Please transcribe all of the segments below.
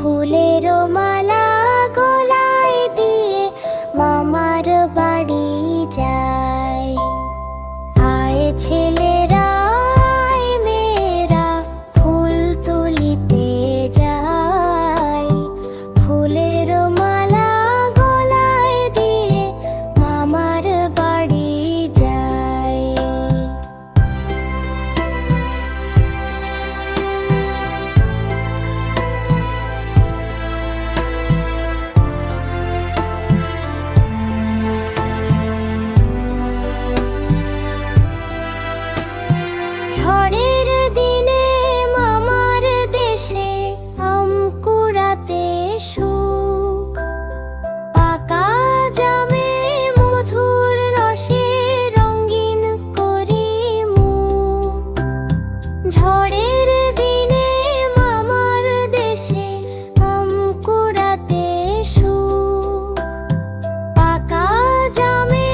ফুলের মালা গলায় দিয়ে মামার বাড়ি যায়। আয় ছেলেরা আয় মেয়েরা ফুল তুলিতে যায়। ফুলের মালা গলায় দিয়ে মামার বাড়ি যায়। ঝড়ের দিনে মামার দেশে আম কুড়াতে সুখ। পাকা জামে মধুর রসে রঙিন করি মুখ। ঝড়ের দিনে মামার দেশে আম কুড়াতে সুখ। পাকা জামে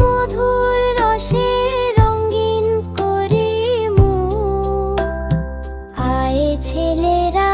মধুর রসে রঙিন করি মুখ। আয় ছেলেরা